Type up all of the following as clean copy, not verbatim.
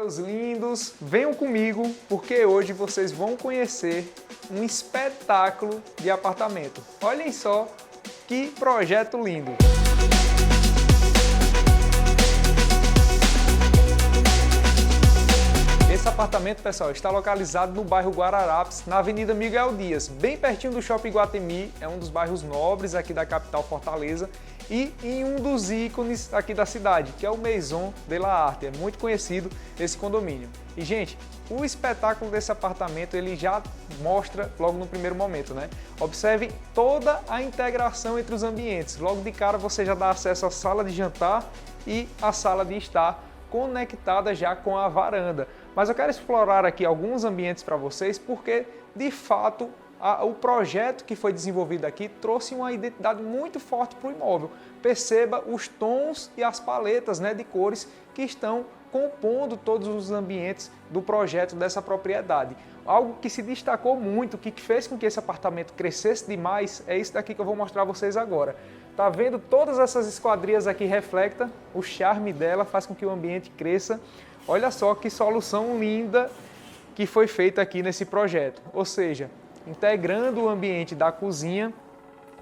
meus lindos, venham comigo porque hoje vocês vão conhecer um espetáculo de apartamento. Olhem só que projeto lindo! Esse apartamento, pessoal, está localizado no bairro Guararapes, na Avenida Miguel Dias, bem pertinho do Shopping Iguatemi, é um dos bairros nobres aqui da capital Fortaleza e em um dos ícones aqui da cidade, que é o Maison de la Arte, é muito conhecido esse condomínio. E, gente, o espetáculo desse apartamento ele já mostra logo no primeiro momento, né? Observem toda a integração entre os ambientes. Logo de cara você já dá acesso à sala de jantar e à sala de estar, conectada já com a varanda. Mas eu quero explorar aqui alguns ambientes para vocês porque, de fato, o projeto que foi desenvolvido aqui trouxe uma identidade muito forte para o imóvel. Perceba os tons e as paletas, né, de cores que estão compondo todos os ambientes do projeto dessa propriedade. Algo que se destacou muito, que fez com que esse apartamento crescesse demais, é isso daqui que eu vou mostrar a vocês agora. Tá vendo? Todas essas esquadrias aqui reflectam o charme dela, faz com que o ambiente cresça. Olha só que solução linda que foi feita aqui nesse projeto. Ou seja, integrando o ambiente da cozinha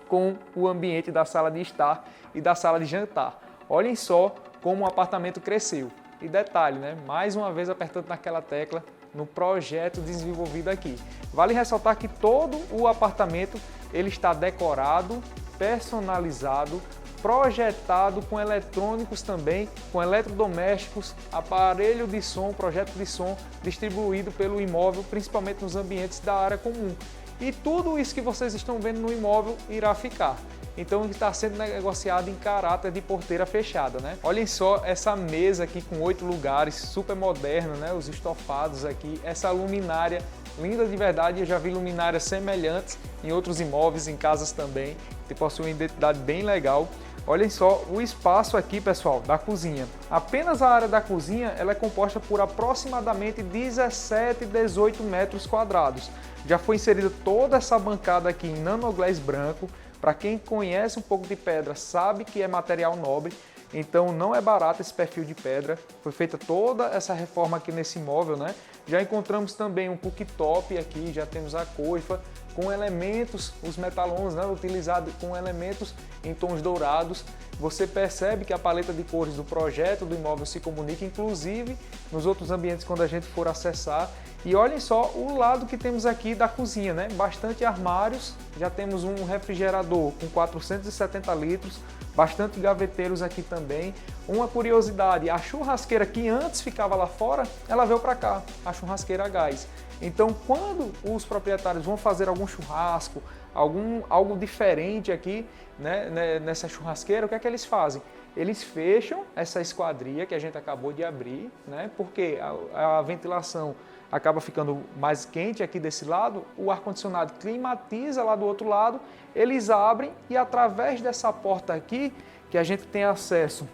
com o ambiente da sala de estar e da sala de jantar. Olhem só como o apartamento cresceu. E detalhe, né? Mais uma vez apertando naquela tecla no projeto desenvolvido aqui. Vale ressaltar que todo o apartamento ele está decorado, personalizado, projetado com eletrônicos também, com eletrodomésticos, aparelho de som, projeto de som distribuído pelo imóvel, principalmente nos ambientes da área comum. E tudo isso que vocês estão vendo no imóvel irá ficar. Então está sendo negociado em caráter de porteira fechada, né? Olhem só essa mesa aqui com 8 lugares, super moderna, né? Os estofados aqui, essa luminária linda de verdade. Eu já vi luminárias semelhantes em outros imóveis, em casas também, que possuem uma identidade bem legal. Olhem só o espaço aqui, pessoal, da cozinha. Apenas a área da cozinha ela é composta por aproximadamente 17, 18 metros quadrados. Já foi inserida toda essa bancada aqui em nanoglass branco. Para quem conhece um pouco de pedra, sabe que é material nobre, então não é barato esse perfil de pedra. Foi feita toda essa reforma aqui nesse imóvel, né? Já encontramos também um cooktop aqui, já temos a coifa com elementos, os metalons, né, utilizados com elementos em tons dourados. Você percebe que a paleta de cores do projeto do imóvel se comunica, inclusive nos outros ambientes quando a gente for acessar. E olhem só o lado que temos aqui da cozinha, né? Bastante armários, já temos um refrigerador com 470 litros, bastante gaveteiros aqui também. Uma curiosidade, a churrasqueira que antes ficava lá fora, ela veio para cá, a churrasqueira a gás. Então, quando os proprietários vão fazer algum churrasco, algo diferente aqui, né, nessa churrasqueira, o que é que eles fazem? Eles fecham essa esquadria que a gente acabou de abrir, né, porque a ventilação acaba ficando mais quente aqui desse lado, o ar-condicionado climatiza lá do outro lado, eles abrem e através dessa porta aqui, que a gente tem acesso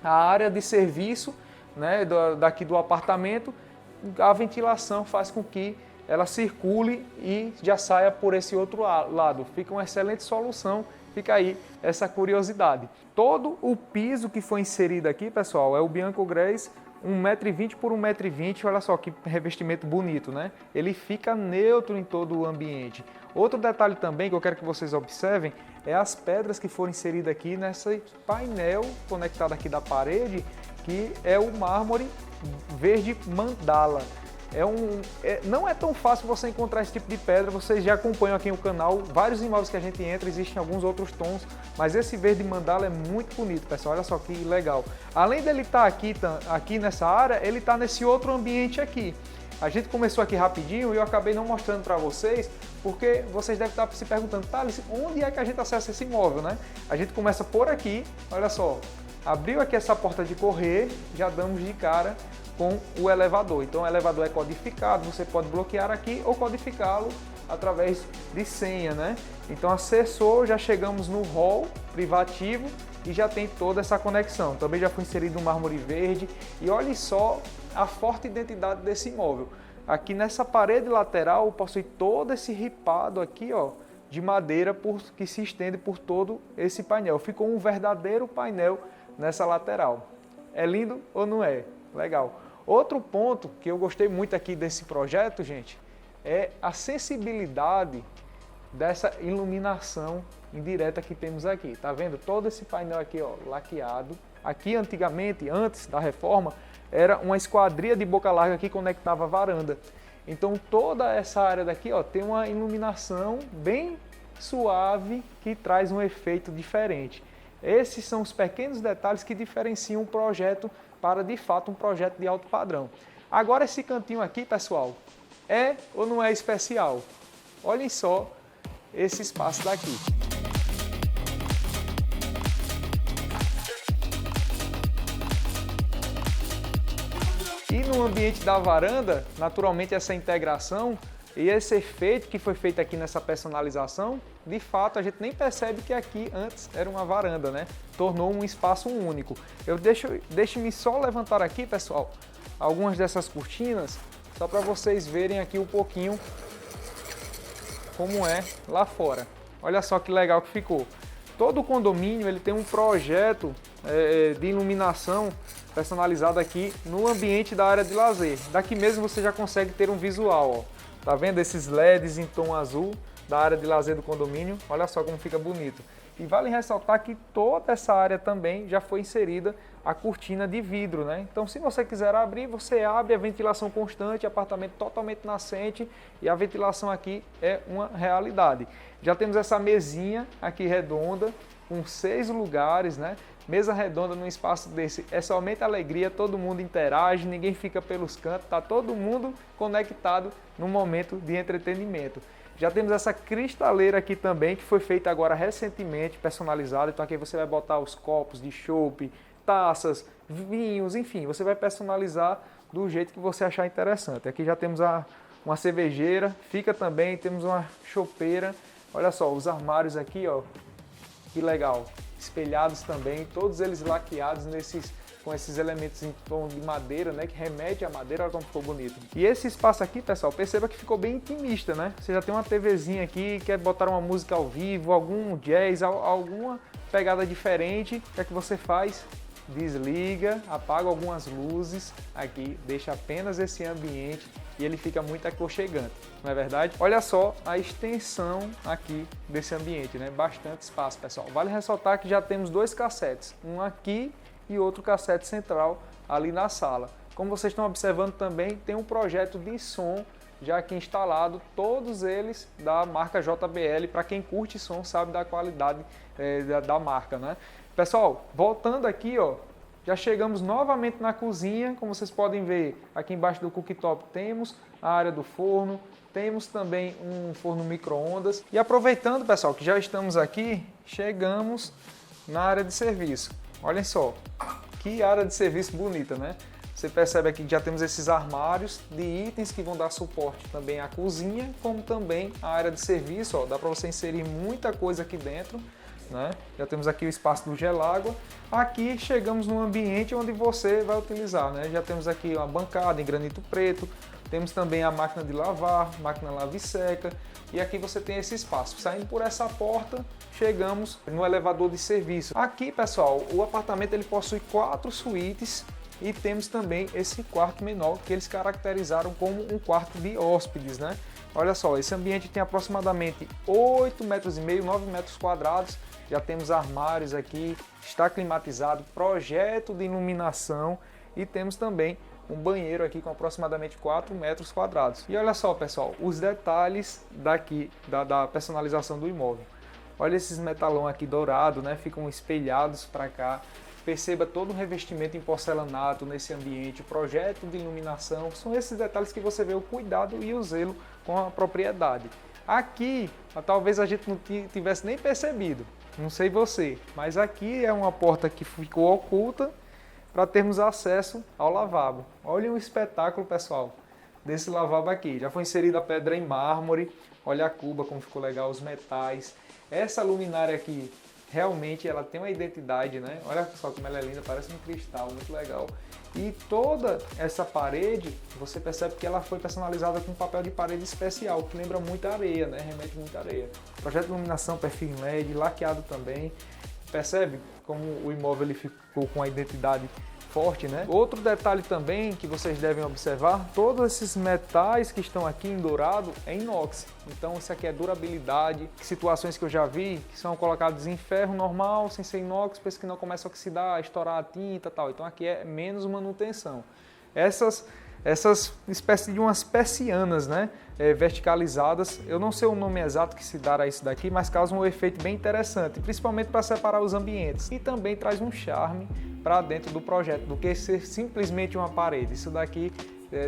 à área de serviço, né, daqui do apartamento, a ventilação faz com que ela circule e já saia por esse outro lado. Fica uma excelente solução, fica aí essa curiosidade. Todo o piso que foi inserido aqui, pessoal, é o Bianco Gres 1,20 m por 1,20 m, olha só que revestimento bonito, né? Ele fica neutro em todo o ambiente. Outro detalhe também que eu quero que vocês observem é as pedras que foram inseridas aqui nesse painel conectado aqui da parede, que é o mármore verde mandala. Não é tão fácil você encontrar esse tipo de pedra, vocês já acompanham aqui no canal, vários imóveis que a gente entra, existem alguns outros tons, mas esse verde mandala é muito bonito, pessoal, olha só que legal. Além dele estar aqui nessa área, ele está nesse outro ambiente aqui. A gente começou aqui rapidinho e eu acabei não mostrando para vocês, porque vocês devem estar se perguntando, Thales, onde é que a gente acessa esse imóvel, né? A gente começa por aqui, olha só, abriu aqui essa porta de correr, já damos de cara com o elevador. Então o elevador é codificado, você pode bloquear aqui ou codificá-lo através de senha, né? Então acessou, já chegamos no hall privativo e já tem toda essa conexão. Também já foi inserido um mármore verde e olhe só a forte identidade desse imóvel. Aqui nessa parede lateral possui todo esse ripado aqui, ó, de madeira que se estende por todo esse painel. Ficou um verdadeiro painel nessa lateral. É lindo ou não é? Legal. Outro ponto que eu gostei muito aqui desse projeto, gente, é a sensibilidade dessa iluminação indireta que temos aqui. Tá vendo? Todo esse painel aqui, ó, laqueado. Aqui antigamente, antes da reforma, era uma esquadria de boca larga que conectava a varanda. Então toda essa área daqui, ó, tem uma iluminação bem suave que traz um efeito diferente. Esses são os pequenos detalhes que diferenciam um projeto para, de fato, um projeto de alto padrão. Agora esse cantinho aqui, pessoal, é ou não é especial? Olhem só esse espaço daqui. E no ambiente da varanda, naturalmente essa integração e esse efeito que foi feito aqui nessa personalização, de fato a gente nem percebe que aqui antes era uma varanda, né? Tornou um espaço único. Deixe-me só levantar aqui, pessoal, algumas dessas cortinas, só para vocês verem aqui um pouquinho como é lá fora. Olha só que legal que ficou. Todo o condomínio ele tem um projeto de iluminação personalizado aqui no ambiente da área de lazer. Daqui mesmo você já consegue ter um visual, ó. Tá vendo esses LEDs em tom azul da área de lazer do condomínio? Olha só como fica bonito. E vale ressaltar que toda essa área também já foi inserida a cortina de vidro, né? Então se você quiser abrir, você abre, a ventilação constante, apartamento totalmente nascente e a ventilação aqui é uma realidade. Já temos essa mesinha aqui redonda com 6 lugares, né? Mesa redonda num espaço desse é somente alegria, todo mundo interage, ninguém fica pelos cantos, tá todo mundo conectado num momento de entretenimento. Já temos essa cristaleira aqui também, que foi feita agora recentemente, personalizada. Então aqui você vai botar os copos de chopp, taças, vinhos, enfim, você vai personalizar do jeito que você achar interessante. Aqui já temos uma cervejeira, fica também, temos uma chopeira. Olha só, os armários aqui, ó, que legal. Espelhados também, todos eles laqueados com esses elementos em tom de madeira, né, que remete à madeira. Olha como ficou bonito. E esse espaço aqui, pessoal, perceba que ficou bem intimista, né? Você já tem uma TVzinha aqui, quer botar uma música ao vivo, algum jazz, alguma pegada diferente, o que é que você faz? Desliga, apaga algumas luzes aqui, deixa apenas esse ambiente e ele fica muito aconchegante, não é verdade? Olha só a extensão aqui desse ambiente, né? Bastante espaço, pessoal. Vale ressaltar que já temos 2 cassetes, um aqui e outro cassete central ali na sala. Como vocês estão observando também, tem um projeto de som já aqui instalado, todos eles da marca JBL. Para quem curte som sabe da qualidade da marca, né? Pessoal, voltando aqui, ó, já chegamos novamente na cozinha. Como vocês podem ver, aqui embaixo do cooktop temos a área do forno, temos também um forno micro-ondas. E aproveitando, pessoal, que já estamos aqui, chegamos na área de serviço. Olhem só, que área de serviço bonita, né? Você percebe aqui que já temos esses armários de itens que vão dar suporte também à cozinha, como também à área de serviço. Ó, dá para você inserir muita coisa aqui dentro, né? Já temos aqui o espaço do gelágua. Aqui chegamos no ambiente onde você vai utilizar, né? Já temos aqui uma bancada em granito preto, temos também a máquina de lavar, máquina lava e seca, e aqui você tem esse espaço. Saindo por essa porta, chegamos no elevador de serviço. Aqui, pessoal, o apartamento ele possui 4 suítes e temos também esse quarto menor que eles caracterizaram como um quarto de hóspedes, né? Olha só, esse ambiente tem aproximadamente 8,5 metros, 9 metros quadrados. Já temos armários aqui, está climatizado, projeto de iluminação e temos também um banheiro aqui com aproximadamente 4 metros quadrados. E olha só, pessoal, os detalhes daqui da personalização do imóvel. Olha esses metalão aqui dourado, né? Ficam espelhados para cá. Perceba todo o revestimento em porcelanato nesse ambiente, o projeto de iluminação. São esses detalhes que você vê o cuidado e o zelo com a propriedade. Aqui, talvez a gente não tivesse nem percebido, não sei você, mas aqui é uma porta que ficou oculta para termos acesso ao lavabo. Olha o espetáculo, pessoal, desse lavabo aqui. Já foi inserida a pedra em mármore, olha a cuba como ficou legal, os metais. Essa luminária aqui, realmente ela tem uma identidade, né? Olha só como ela é linda, parece um cristal, muito legal. E toda essa parede, você percebe que ela foi personalizada com papel de parede especial, que lembra muito areia, né? Remete muito à areia. Projeto de iluminação, perfil em LED, laqueado também. Percebe como o imóvel ele ficou com a identidade forte, né? Outro detalhe também que vocês devem observar, todos esses metais que estão aqui em dourado é inox. Então isso aqui é durabilidade, situações que eu já vi que são colocados em ferro normal, sem ser inox, para que não comece a oxidar, estourar a tinta e tal. Então aqui é menos manutenção. Essas espécies de umas persianas, né, verticalizadas, eu não sei o nome exato que se dá a isso daqui, mas causam um efeito bem interessante, principalmente para separar os ambientes, e também traz um charme para dentro do projeto, do que ser simplesmente uma parede. Isso daqui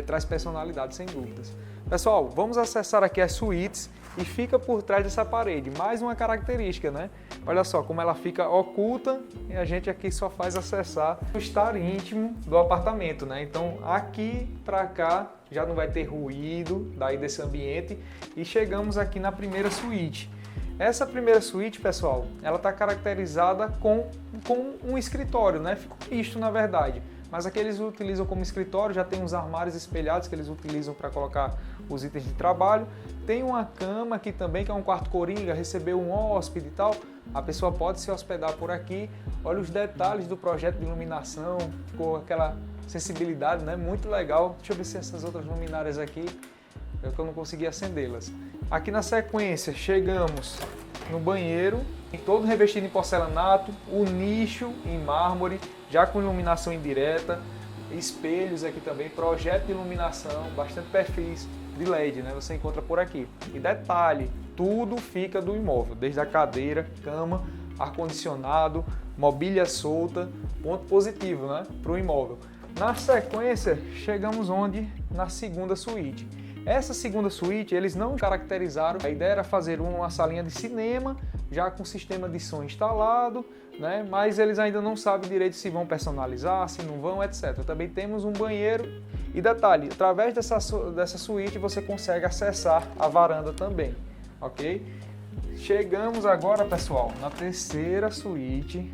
traz personalidade, sem dúvidas. Pessoal, vamos acessar aqui as suítes e fica por trás dessa parede, mais uma característica, né? Olha só como ela fica oculta e a gente aqui só faz acessar o estar íntimo do apartamento, né? Então aqui para cá já não vai ter ruído daí desse ambiente e chegamos aqui na primeira suíte. Essa primeira suíte, pessoal, ela está caracterizada com um escritório, né? Ficou misto na verdade. Mas aqui eles utilizam como escritório, já tem uns armários espelhados que eles utilizam para colocar os itens de trabalho. Tem uma cama aqui também, que é um quarto coringa, recebeu um hóspede e tal. A pessoa pode se hospedar por aqui. Olha os detalhes do projeto de iluminação, ficou aquela sensibilidade, né? Muito legal. Deixa eu ver se essas outras luminárias aqui, eu não consegui acendê-las. Aqui na sequência, chegamos no banheiro, todo revestido em porcelanato, o nicho em mármore, já com iluminação indireta, espelhos aqui também, projeto de iluminação, bastante perfis de LED, né? Você encontra por aqui. E detalhe, tudo fica do imóvel, desde a cadeira, cama, ar-condicionado, mobília solta, ponto positivo, né, para o imóvel. Na sequência, chegamos onde? Na segunda suíte. Essa segunda suíte, eles não caracterizaram, a ideia era fazer uma salinha de cinema, já com sistema de som instalado, né? Mas eles ainda não sabem direito se vão personalizar, se não vão, etc. Também temos um banheiro e detalhe, através dessa suíte você consegue acessar a varanda também, ok? Chegamos agora, pessoal, na terceira suíte.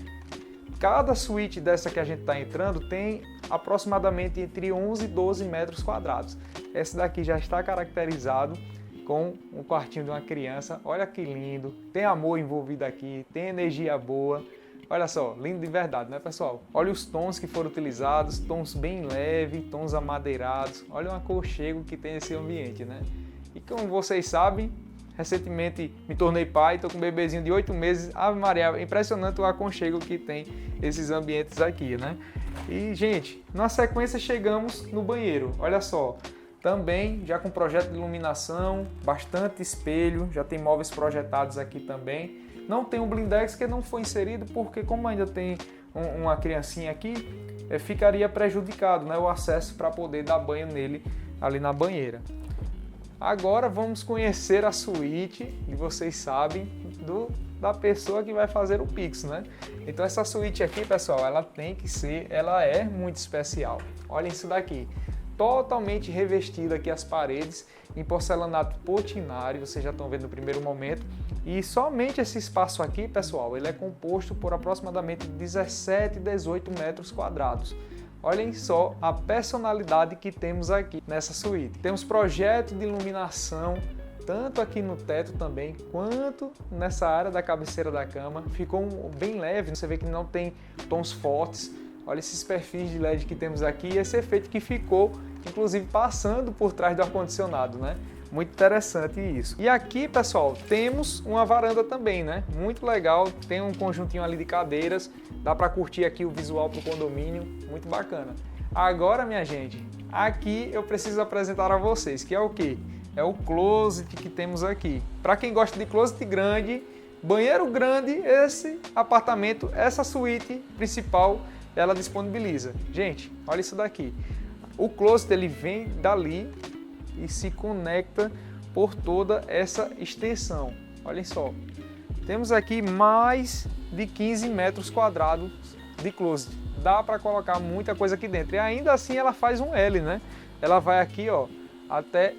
Cada suíte dessa que a gente está entrando tem aproximadamente entre 11 e 12 metros quadrados. Essa daqui já está caracterizado com um quartinho de uma criança. Olha que lindo, tem amor envolvido aqui, tem energia boa. Olha só, lindo de verdade, né, pessoal? Olha os tons que foram utilizados, tons bem leves, tons amadeirados. Olha o aconchego que tem esse ambiente, né? E como vocês sabem, recentemente me tornei pai, estou com um bebezinho de 8 meses. Ave Maria, é impressionante o aconchego que tem esses ambientes aqui, né? E, gente, na sequência chegamos no banheiro. Olha só, também já com projeto de iluminação, bastante espelho, já tem móveis projetados aqui também. Não tem um blindex que não foi inserido porque como ainda tem uma criancinha aqui, ficaria prejudicado, né, o acesso para poder dar banho nele ali na banheira. Agora vamos conhecer a suíte, e vocês sabem da pessoa que vai fazer o Pix, né? Então essa suíte aqui, pessoal, ela é muito especial. Olha isso daqui, totalmente revestida aqui as paredes em porcelanato Portinari, vocês já estão vendo no primeiro momento. E somente esse espaço aqui, pessoal, ele é composto por aproximadamente 17, 18 metros quadrados. Olhem só a personalidade que temos aqui nessa suíte. Temos projeto de iluminação, tanto aqui no teto também, quanto nessa área da cabeceira da cama. Ficou bem leve, você vê que não tem tons fortes. Olha esses perfis de LED que temos aqui e esse efeito que ficou, inclusive, passando por trás do ar-condicionado, né? Muito interessante isso. E aqui, pessoal, temos uma varanda também, né? Muito legal, tem um conjuntinho ali de cadeiras, dá para curtir aqui o visual para o condomínio, muito bacana. Agora, minha gente, aqui eu preciso apresentar a vocês, que é o quê? É o closet que temos aqui. Para quem gosta de closet grande, banheiro grande, esse apartamento, essa suíte principal, ela disponibiliza. Gente, olha isso daqui. O closet ele vem dali e se conecta por toda essa extensão. Olhem só, temos aqui mais de 15 metros quadrados de closet. Dá para colocar muita coisa aqui dentro. E ainda assim ela faz um L, né? Ela vai aqui, ó, até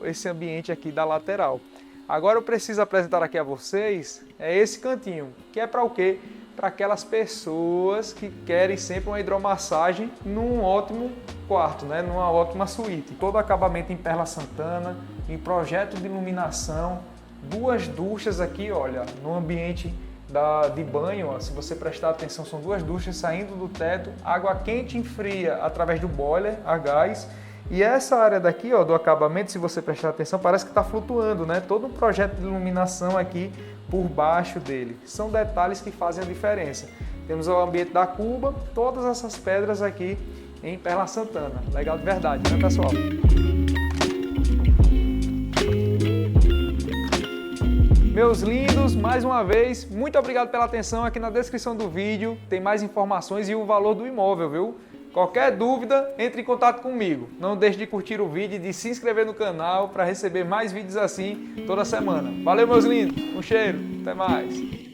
esse ambiente aqui da lateral. Agora eu preciso apresentar aqui a vocês esse cantinho, que é para o quê? Para aquelas pessoas que querem sempre uma hidromassagem num ótimo quarto, né? Numa ótima suíte. Todo acabamento em Perla Santana, em projeto de iluminação, duas duchas aqui, olha, no ambiente de banho, ó, se você prestar atenção, são duas duchas saindo do teto, água quente e fria através do boiler a gás. E essa área daqui, ó, do acabamento, se você prestar atenção, parece que está flutuando, né? Todo um projeto de iluminação aqui por baixo dele. São detalhes que fazem a diferença. Temos o ambiente da cuba, todas essas pedras aqui em Perla Santana. Legal de verdade, né, pessoal? Meus lindos, mais uma vez, muito obrigado pela atenção. Aqui na descrição do vídeo tem mais informações e o valor do imóvel, viu? Qualquer dúvida, entre em contato comigo. Não deixe de curtir o vídeo e de se inscrever no canal para receber mais vídeos assim toda semana. Valeu, meus lindos. Um cheiro. Até mais.